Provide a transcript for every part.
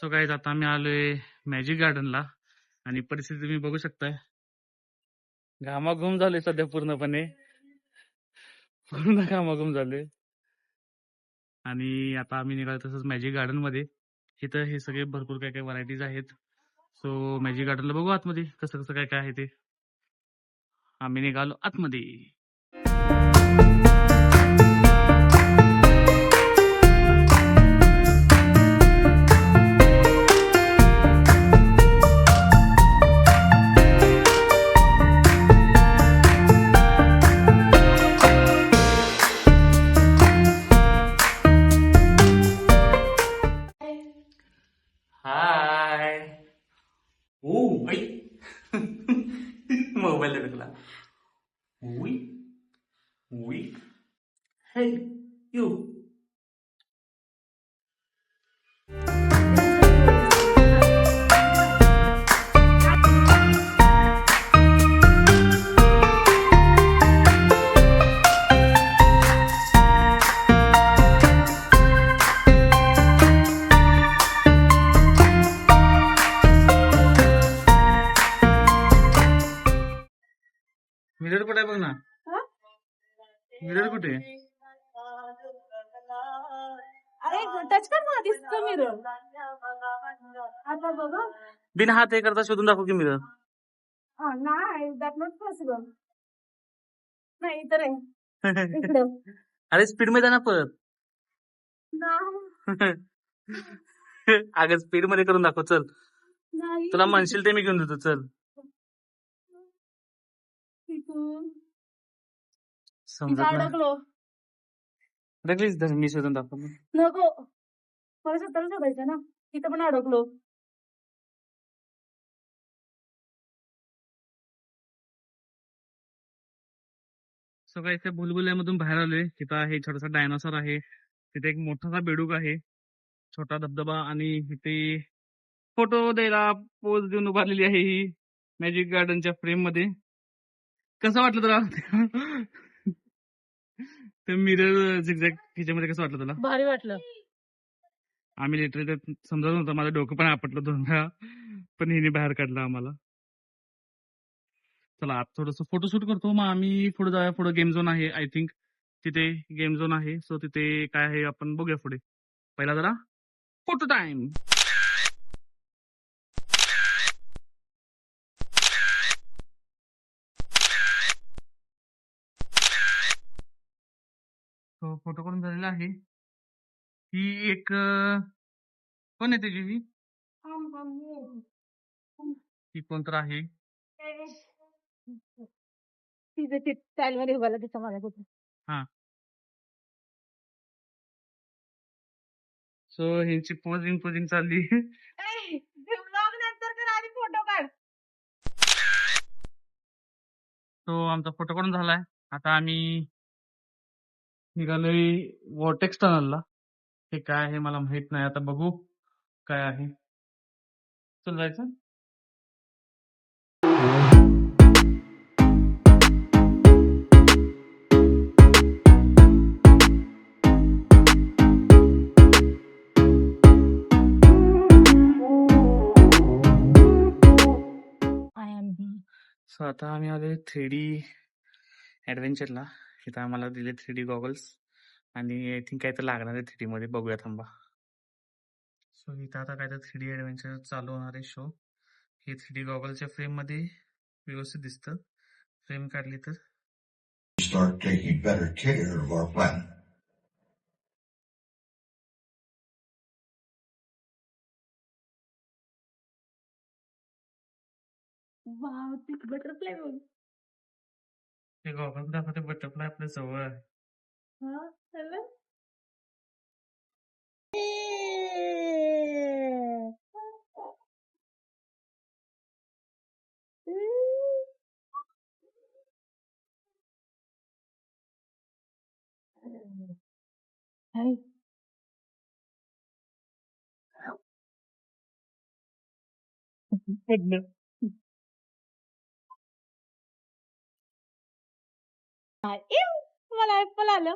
So guys आता आम्ही आलोय मॅजिक गार्डनला आणि परिस्थिती तुम्ही बघू शकताय. घामाघूम झाले सध्या पूर्ण घामाघूम झाले. आणि आता आम्ही निघालो तसंच मॅजिक गार्डन मध्ये. इथं हे सगळे भरपूर काय काय व्हरायटीज आहेत. सो मॅजिक गार्डनला बघू आतमध्ये कसं कसं काय काय आहे ते. आम्ही निघालो आतमध्ये. हाय. ओ आई मोबाईल दे तुला. उई उई हे यू. मिरर कुठे आहे बघ ना. मिरर कुठे आहे? अरे टच कर ना, दिसतो मिरर. आता बघा. बिन हात हे करता शोधून दाखव की मिरर. नाही, दॅट नॉट पॉसिबल. नाही तर आहे इकडं. अरे स्पीड मध्ये ना परत. अगं स्पीड मध्ये करून दाखव चल. नाही तुला म्हणशील ते मी घेऊन देतो चल. तिथून समजत नाही. अडकलो. लगेच धर मी शोधून दाखव. नको, मला स्वतःला शोधायचं ना. तिथं पण अडकलो. सो काय इथे भुलभुल्यामधून बाहेर आलोय. तिथं आहे छोटासा डायनासॉर आहे. तिथे एक मोठासा बेडूक आहे. छोटा धबधबा आणि इथे फोटो द्यायला पोज देऊन उभारलेली आहे ही मॅजिक गार्डनच्या फ्रेम मध्ये. कसं वाटलं तुला? ते मिरर झिगझॅग ह्याच्यामध्ये कसं वाटलं तुला? भारी वाटलं. आम्ही लिटरली समजत नव्हतं. माझं डोकं पण आपटलं दोन वेळा, पण हिने बाहेर काढलं आम्हाला. चला आता थोडस फोटोशूट करतो, मग आम्ही पुढे जाऊया. पुढे गेम झोन आहे आय थिंक. तिथे गेम झोन आहे. सो तिथे काय आहे आपण बघूया पुढे. पहिला जरा फोटो टाइम. तो फोटो करून झालेला आहे. ही एक कोण आहे त्याची ही कोण तर आहे. तिथे ते स्टाईल मध्ये उभारला तिथं माझ्या कुठे. हा सो ह्यांची पोजिंग चालली. ब्लॉग नंतर कर आणि फोटो काढ. तो आमचा फोटो काढून झालाय. आता आम्ही निघालोय वॉटेक्स टनलला. हे काय आहे मला माहित नाही. आता बघू काय आहे. चल जायचं. सो आता आम्ही आलोय 3D ऍडव्हेंचरला. इथं आम्हाला दिले 3D गॉगल्स आणि आय थिंक काय तर लागणार आहे 3D मध्ये. बघूया थांबा. सो इथं आता काय तर 3D ऍडव्हेंचर चालू होणार आहे शो. हे 3D गॉगलच्या फ्रेम मध्ये व्यवस्थित दिसतं. फ्रेम काढली तर start taking better care of our planet. Wow, ते बटरफ्लाय बघ. ते गॉगल दाखवते बटरफ्लाय आपल्या जवळ आहे. हा चला. मला ऍपल आलं.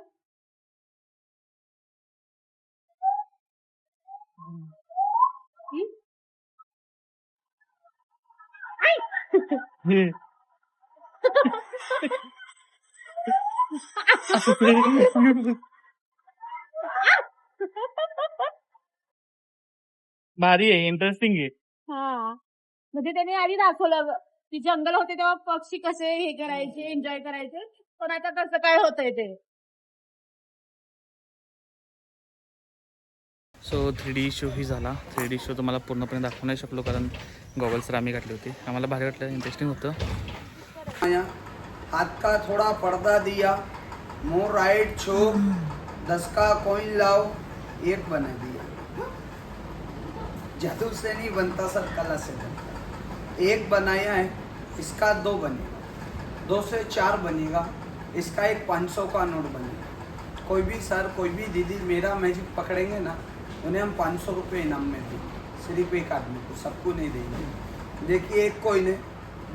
भारी आहे, इंटरेस्टिंग आहे. हा म्हणजे त्याने आधी दाखवलं की जंगल होते तेव्हा पक्षी कसे हे करायचे, एन्जॉय करायचे, पण आता कसं काय होतंय ते. सो 3D शो ही झाला. 3D शो तुम्हाला पूर्णपणे दाखवू नाही शकलो कारण गॉगल्स तर आम्ही घातले होते. आम्हाला भारी वाटलं, इंटरेस्टिंग होतं. हाथ का थोड़ा पर्दा दिया, मोर राइट छो, 10 का कॉइन लाओ, एक बना दिया. जादू से नहीं बनता सर, कला से बनता. एक बनाया है, इसका 2 बनेगा, 2 से 4 बनेगा, इसका एक 500 का नोट बनेगा. कोई भी सर, कोई भी दीदी मेरा मैजिक पकड़ेंगे ना, उन्हें हम 500 रुपये इनाम में देंगे, सिर्फ एक आदमी को, सबको नहीं देंगे. देखिए एक कॉइन है,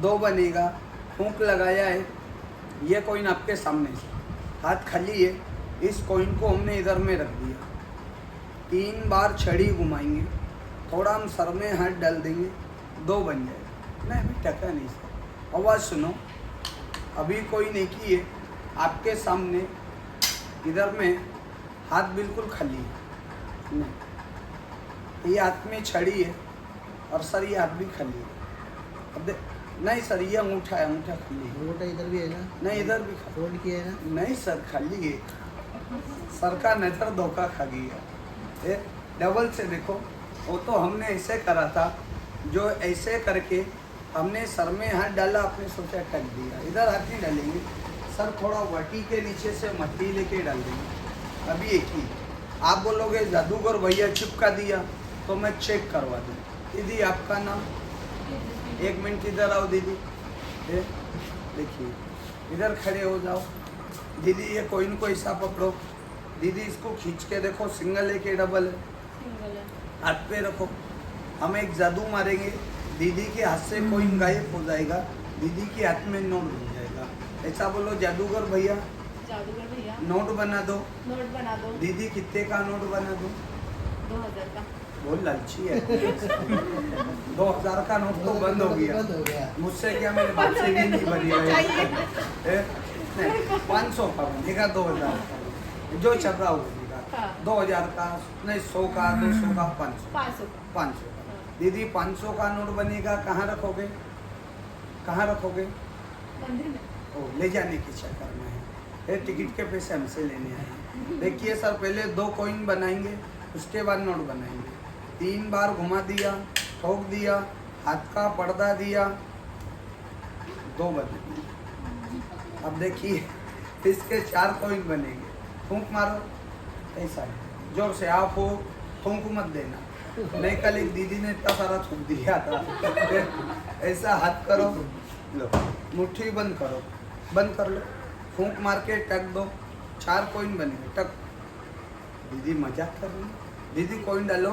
2 बनेगा, फूंक लगाया है, ये कॉइन आपके सामने से, हाथ खाली है, इस कॉइन को हमने इधर में रख दिया. 3 बार छड़ी घुमाएंगे, थोड़ा हम सर में हाथ डाल देंगे, 2 बन जाएगा. नहीं अभी टका नहीं सर, आवाज़ सुनो. अभी कोई नहीं की है, आपके सामने इधर में हाथ बिल्कुल खाली है. नहीं, ये हाथ में छड़ी है और सर ये हाथ भी खाली है. अब नहीं सर, ये अंगूठा है, अंगूठा खाली है. अंगूठा इधर भी है ना? नहीं इधर भी खाली. फोल्ड किया है ना? नहीं सर, खाली है. सर का नजर धोखा खा गया. ये डबल से देखो, वो तो हमने ऐसे करा था, जो ऐसे करके हमने सर में हाथ डाला, आपने सोचा कर दिया. इधर हाथ नहीं डालेंगे सर, थोड़ा वटी के नीचे से मट्टी लेके डाल देंगे. अभी एक ही आप बोलोगे जादूगर भैया चिपका दिया, तो मैं चेक करवा दूँ. दीदी आपका नाम? 1 मिनट इधर आओ दीदी. देखिए इधर खड़े हो जाओ. दीदी ये कॉइन को ऐसा पकड़ो. दीदी इसको खींच के देखो, सिंगल है कि डबल है? हाथ पे रखो. हम एक जादू मारेंगे, दीदी के हाथ से कॉइन गायब हो जाएगा, दीदी के हाथ में नोट बन जाएगा. ऐसा बोलो जादूगर भैया, जादूगर भैया नोट बना दो. नोट बना दो. दीदी कितने का नोट बना दो? 2000 का. बहुत लालची है. 2000 का नोट तो बंद हो गया. बंद हो गया. मुझसे क्या, मेरे बाप से भी नहीं बनेगा. नहीं 500 का बनेगा, 2000 का जो चल रहा हो बनेगा. हाँ. 2000 का नहीं, 100 का, 200 का, 500 500 का. 500 का. दीदी 500 का नोट बनेगा, कहाँ रखोगे? कहाँ रखोगे? मंदिर में. ओ, ले जाने की चक्कर में है. ये टिकट के पैसे हमसे लेने आए हैं. देखिए सर, पहले 2 कॉइन बनाएंगे, उसके बाद नोट बनाएंगे. 3 बार घुमा दिया, ठोक दिया, हाथ का पर्दा दिया, 2 बने. अब देखिए इसके 4 कॉइन बनेंगे. फूंक मारो, ऐसा है जोर से. आप हो फूंक मत देना, नहीं कल एक दीदी ने इतना सारा थूक दिया था. ऐसा हाथ करो, लो मुट्ठी बंद करो, बंद कर लो, फूंक मार के टक दो, 4 कॉइन बनेंगे. टक. दीदी मजाक कर रही है. दीदी कॉइन डालो,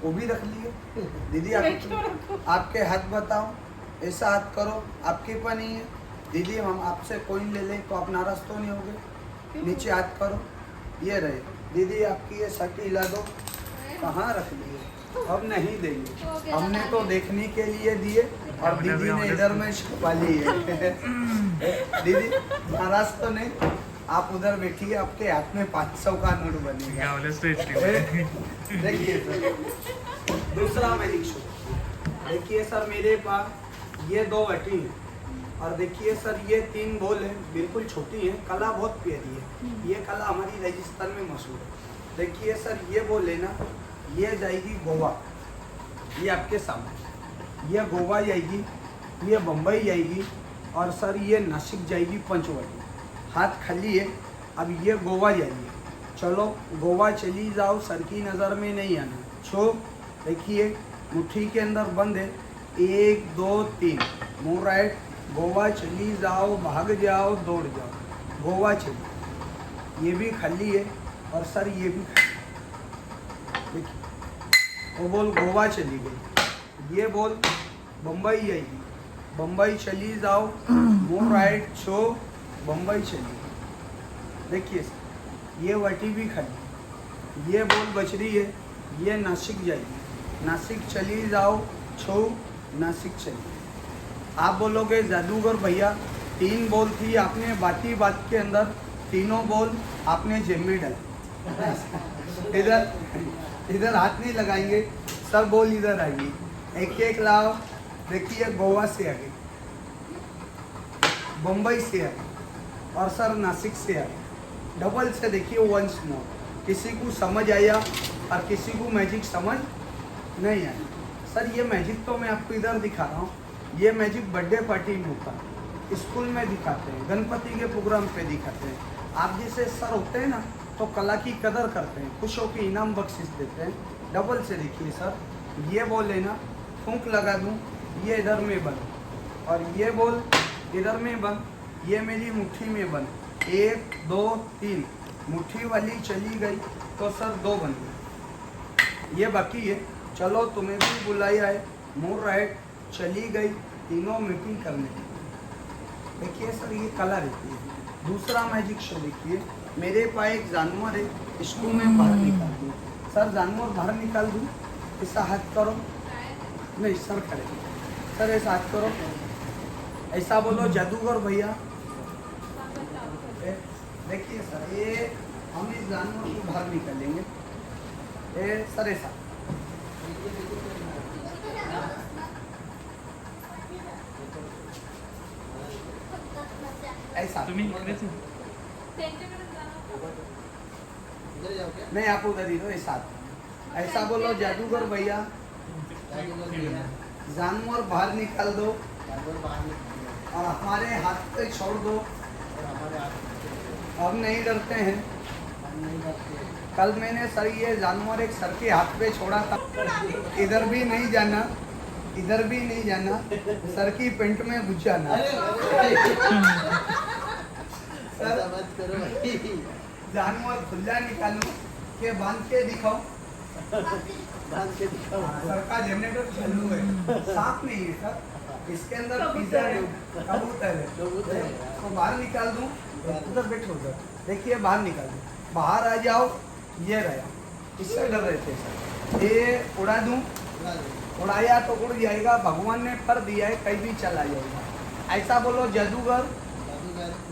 वो भी रख लिए. दीदी आपके हाथ बताओ, ऐसा हाथ करो. आपके पास नहीं है दीदी, हम आपसे कॉइन ले लें तो आप नाराज तो नहीं होगे? नीचे हाथ करो, ये रहे. दीदी आपकी ये शर्ट हिला दो. कहाँ रख लिए? अब नहीं देंगे, हमने तो देखने के लिए दिए और दीदी ने इधर में छुपा ली है. दीदी नाराज तो नहीं? आप उधर बैठिए, आपके हाथ में 500 का नोट बनेगा. देखिए सर, दूसरा मैजिक शो. देखिए सर, मेरे पास ये 2 वटी हैं और देखिए सर, ये 3 बॉल है, बिल्कुल छोटी है. कला बहुत प्यारी है, ये कला हमारी राजस्थान में मशहूर है. देखिए सर, ये बॉल है ना, ये जाएगी गोवा, ये आपके सामने. ये गोवा जाएगी, ये बम्बई जाएगी और सर ये नासिक जाएगी, पंचवटी. हाथ खाली है. अब ये गोवा जाएगी. चलो गोवा चली जाओ, सर की नज़र में नहीं आना. छो देखिए मुट्ठी के अंदर बंद है. 1 2 3 मूव राइट. गोवा चली जाओ, भाग जाओ, दौड़ जाओ. गोवा चली, ये भी खाली है और सर ये भी खाली. देखिए वो बॉल गोवा चली गई, ये बॉल बम्बई आएगी. बम्बई चली जाओ, मूव राइट. छो बम्बई चली गई. देखिए ये वटी भी खाली. ये बॉल बच रही है, ये नासिक जाएगी. नासिक चली जाओ, छो नासिक चलिए। आप बोलोगे जादूगर भैया 3 बॉल थी, आपने बाकी बात के अंदर तीनों बॉल आपने जेब में डाला। इधर इधर हाथ नहीं लगाएंगे, सब बॉल इधर आएगी। एक एक लाओ। देखिए गोवा से आ गई, बम्बई से आ गई और सर नासिक से आ गई। डबल से देखिए वंस मोर। किसी को समझ आया और किसी को मैजिक समझ नहीं आया। सर ये मैजिक तो मैं आपको इधर दिखा रहा हूँ, ये मैजिक बर्थडे पार्टी में होता है, स्कूल में दिखाते हैं, गणपति के प्रोग्राम पे दिखाते हैं। आप जैसे सर होते हैं ना तो कला की कदर करते हैं, खुश होकर इनाम बख्शिश देते हैं। डबल से देखिए सर, ये बॉल लेना, फूंक लगा दूँ, ये इधर में बंद और ये बॉल इधर में बंद, ये मेरी मुट्ठी में बंद। 1 2 3 मुट्ठी वाली चली गई तो सर 2 बन गई। ये बाकी है, चलो तुम्हें भी बुलाया है, मोर राइट चली गई, तीनों मीटिंग करने। देखिए सर ये कला रहती है। दूसरा मैजिक शो देखिए, मेरे पास एक जानवर है, इसको मैं बाहर निकाल दूँ। सर जानवर बाहर निकाल दूँ, ऐसा हाथ करो, नहीं सर करे, सर ऐसा हाथ करो, ऐसा बोलो जादूगर भैया। देखिए सर ये हम इस जानवर को बाहर निकालेंगे, सर ऐसा ऐसा तुम्ही इकडेच आहे. नहीं आप उधर ही रहो, ऐसा ऐसा बोलो जादूगर भैया, जानवर बाहर निकाल दो और हमारे हाथ पे छोड़ दो। हम नहीं डरते हैं। कल मैंने सर ये जानवर एक सर के हाथ पे छोड़ा था, इधर भी नहीं जाना, इधर भी नहीं जाना, सर की पेंट में घुस जाना। जानवर खुला निकालो के बांध के दिखाओ, सर का जनरेटर चालू है, सांप नहीं है सर, इसके अंदर पिज्जा है, कबूतर है, तो बाहर निकाल दूं, उधर बैठो उधर, देखिए बाहर निकाल दूं, बाहर आ जाओ, ये रहा, इससे डर रहे थे सर। ये उड़ा दूं, उड़ाया तो उड़ जाएगा, भगवान ने फर दिया है, कहीं भी चला जाएगा। ऐसा बोलो जादूगर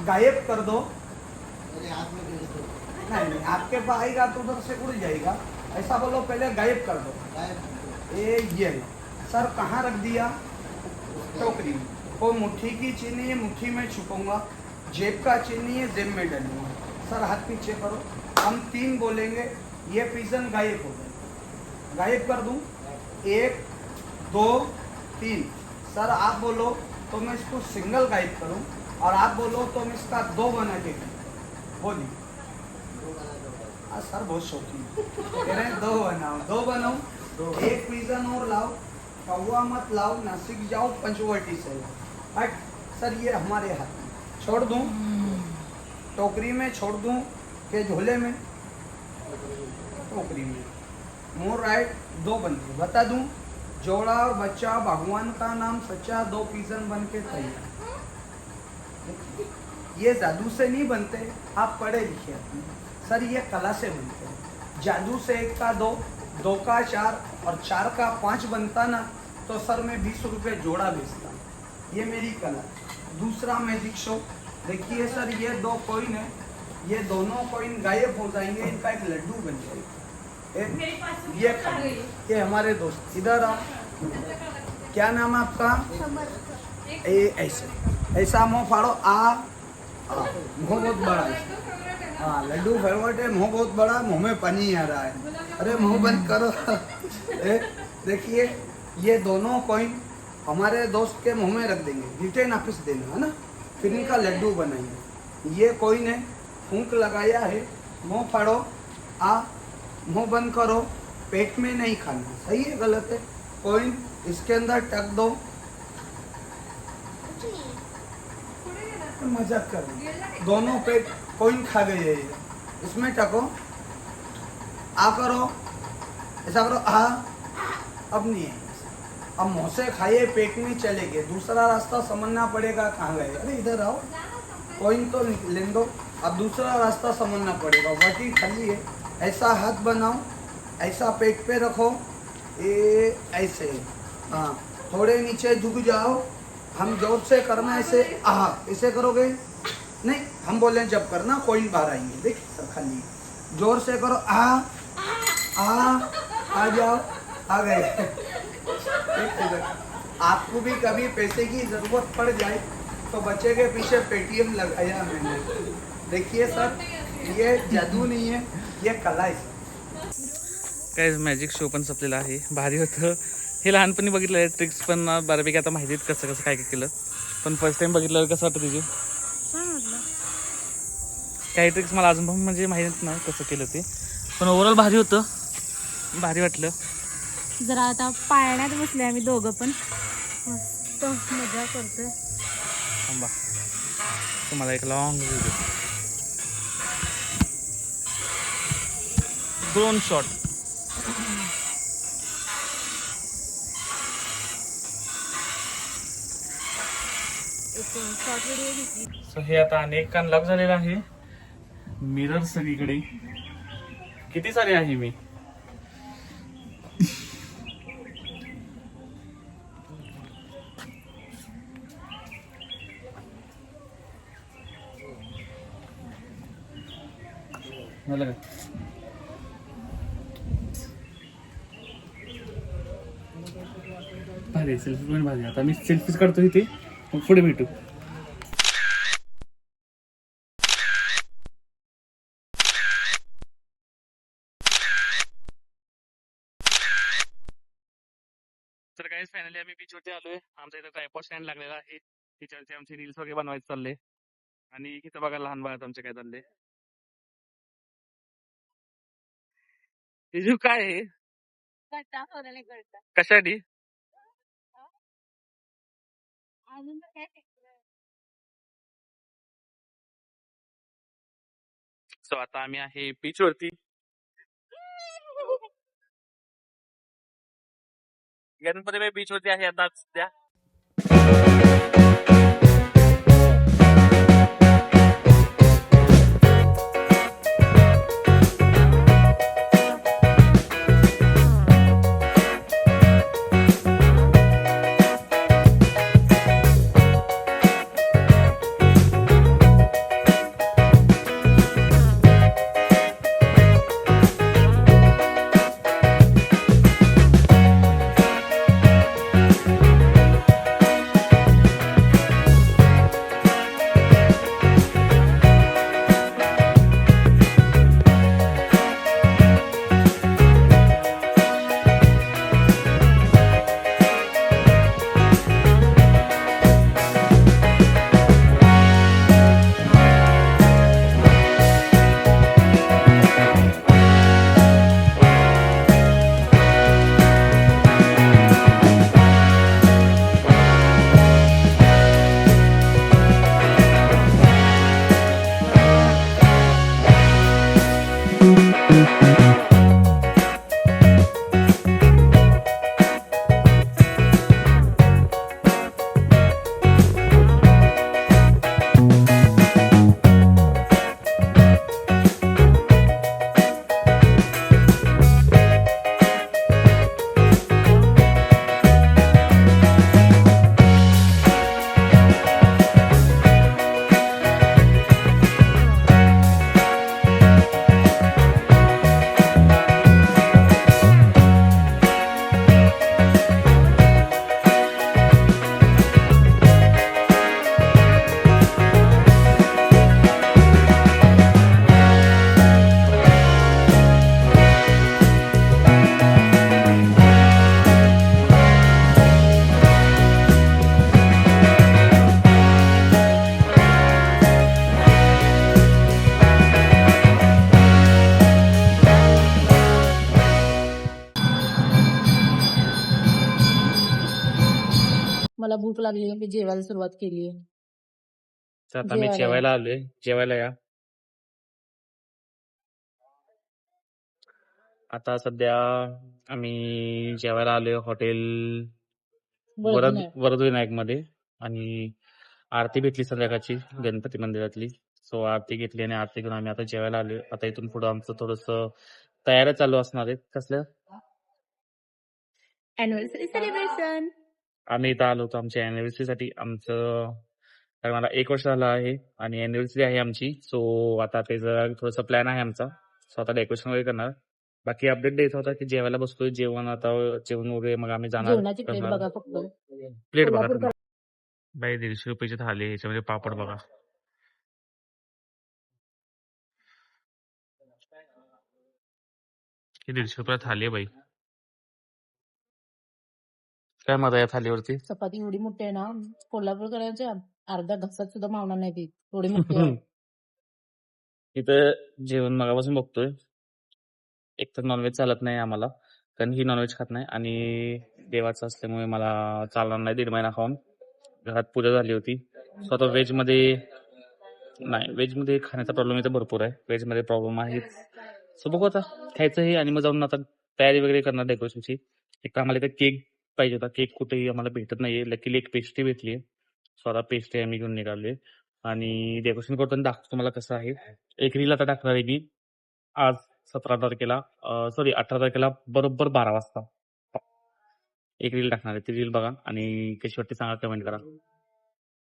गायब कर दो, नहीं आपके पास आएगा तो उधर से उड़ जाएगा। ऐसा बोलो पहले गायब कर दो। ये सर कहाँ रख दिया, टोकरी में। वो मुट्ठी की चीनी है, मुट्ठी में छुपूंगा, जेब का चीनी है, जेब में डालूंगा। सर हाथ पीछे करो, हम 3 बोलेंगे, ये पिजन गायब हो गए, गायब कर दूं, 1 2 3। सर आप बोलो तो मैं इसको सिंगल गायब करूं और आप बोलो तो मैं इसका 2 बना के बोली। सर बहुत शौकीन कह रहे हैं 2 बनाओ, 2 बनाओ, 1 पिजन और लाओ, कौवा मत लाओ, नासिक जाओ, पंचवटी से लाओ। हट सर ये हमारे हाथ में छोड़ दूं, टोकरी में छोड़ दूं के झोले में, टोकरी में, मोर राइट 2 बनते, बता दूं, जोड़ा और बच्चा, भगवान का नाम सच्चा, 2 पिजन बन के तैयार। ये जादू से नहीं बनते, आप पढ़े लिखे अपने सर, ये कला से बनते हैं। जादू से 1 का 2, 2 का 4 और 4 का 5 बनता ना तो सर मैं 20 रुपये जोड़ा बेचता। ये मेरी कला। दूसरा मैजिक शो देखिए सर, ये 2 कॉइन है, ये दोनों कॉइन गायब हो जाएंगे, इनका एक लड्डू बन जाएगा। ये हमारे दोस्त, इधर आओ, क्या नाम है आपका? ऐसे ऐसा मुँह फाड़ो, मुँह बहुत बड़ा है, हाँ लड्डू फेवरेट है, मुँह बहुत बड़ा, मुँह में पानी आ रहा है, अरे मुँह बंद करो। देखिए ये दोनों कॉइन हमारे दोस्त के मुँह में रख देंगे, गिटे नापिस देना है ना, फिर इनका लड्डू बनाएंगे। ये कॉइन है, फूंक लगाया है, मुँह फाड़ो, मुँह बंद करो, पेट में नहीं खाना, सही है गलत है? कॉइन इसके अंदर टक दो, मजाक कर, दोनों पेट कॉइन खा गए है, इसमें टको, करो, ऐसा करो, अब नहीं है, अब मुँह से खाइए, पेट में चले गए, दूसरा रास्ता समझना पड़ेगा कहाँ गए। अरे इधर आओ, कॉइन तो ले दो, अब दूसरा रास्ता समझना पड़ेगा, वटी खाली है, ऐसा हाथ बनाओ, ऐसा पेट पे रखो, ये ऐसे, हाँ थोड़े नीचे झुक जाओ, हम जोर से करना ऐसे, आहा ऐसे करोगे नहीं, हम बोले जब करना कॉइन बाहर आएंगे, देख सर खाली जोर से करो, आ जाओ, आ गए। एक इधर। आपको भी कभी पैसे की जरूरत पड़ जाए तो बच्चे के पीछे पेटीएम लगाया मैंने। देखिए सर, ये जादू नहीं है, ये कला है सर। काय मॅजिक शो पण संपलेला आहे, भारी होतं हे. लहानपणी बघितलं आहे ट्रिक्स पण बऱ्यापैकी आता माहितीत कसं कसं काय काय केलं, पण फर्स्ट टाइम बघितल्यावर कसं वाटतं तुझे? काही ट्रिक्स मला अजून पण म्हणजे माहित नाही कसं केलं ते, पण ओव्हरऑल भारी होतं, भारी वाटलं. जरा आता पाळण्यात बसले आम्ही दोघं पण, मस्त मजा करतोय. थांबा तुम्हाला एक लॉंग व्ह्यू देतो. 2 शॉट. शॉर्ट व्हिडिओ घेतली. सो हे आता अनेक अनलॉक झालेलं आहे. मिरर सगळीकडे किती सारे आहे मी. झालं का? भारी सेल्फी पण भारी. आता मी सेल्फीज काढतो इथे, मग पुढे भेटू. तर काय फायनली आम्ही बीचवरती आलोय. आमचा इथं ट्रायपॉड स्टँड लागलेला आहे, त्याच्यावरती आमचे रील्स वगैरे बनवायचे चालले. आणि इथं बघा लहान बाळात आमचे काय चालले. हे काय आहे गट्टा सोडायला गट्टा. कशासाठी? अजून तर काय शिकलोय. सो आता आम्ही आहे बीचवरती. गणपती बीचवरती आहे आता सध्या. मला भूक लागली, मी जेवायला सुरुवात केली. तर आता आम्ही जेवायला आलोय, जेवायला या. आता सध्या आम्ही जेवायला आलोय हॉटेल वरदविनायक मध्ये, आणि आरती भेटली संध्याकाळची गणपती मंदिरातली. सो आरती घेतली आणि आरती घेऊन आम्ही आता जेवायला आलोय. आता इथून पुढे आमचं थोडस तयाऱ्या चालू असणार आहेत. कसल्या? Anniversary celebration. आम्ही इथं आलो होतो आमच्या अॅनिव्हर्सरीसाठी. आमचं लग्नाला 1 वर्ष झालं आहे आणि अॅनिव्हर्सरी आहे आमची. सो आता त्याचा थोडासा प्लॅन आहे आमचा. सो आता डेकोरेशन वगैरे करणार. बाकी अपडेट द्यायचा होता की जेवायला बसतोय. जेवण वगैरे मग आम्ही जाणार. जेवणाची प्लेट बघा फक्त. प्लेट बघा कोल्हापूर तुम्ही. बाई 150 रुपयाची थाली आहे. ह्याच्यामध्ये पापड बघा. ही 150 रुपयाला थाली आहे बाई. काय मजा आहे या थालीवरती? चपाती एवढी मोठी आहे ना, कोल्हापूरकरांच्या अर्ध्या घासात सुद्धा मावणार नाही ती, एवढी मोठी आहे. इथं जेवण मगापासून बघतोय. एक तर नॉनव्हेज चालत नाही आम्हाला, कारण ही नॉनव्हेज खात नाही आणि देवाचं असल्यामुळे मला चालणार नाही 1.5 महिना खाऊन. घरात पूजा झाली होती. सो आता व्हेजमध्ये नाही, व्हेजमध्ये खाण्याचा प्रॉब्लेम इथं भरपूर आहे. व्हेजमध्ये प्रॉब्लेम आहे. सो बघू आता खायचं हे आणि मग जाऊन आता तयारी वगैरे करणार डेकोरेशनची. एक तर आम्हाला इथं केक पाहिजे होता. केक कुठेही आम्हाला भेटत नाहीये. लकीली एक पेस्ट्री भेटली आहे. सो आता पेस्ट्री आम्ही घेऊन निघालोय आणि डेकोरेशन करताना दाखवतो तुम्हाला कसं आहे. एक रील आता टाकणार आहे मी आज 17 तारखेला, सॉरी 18 तारखेला बरोबर 12 वाजता. एक रील टाकणार आहे. ती रील बघा आणि कशी वाटते सांगा, कमेंट करा.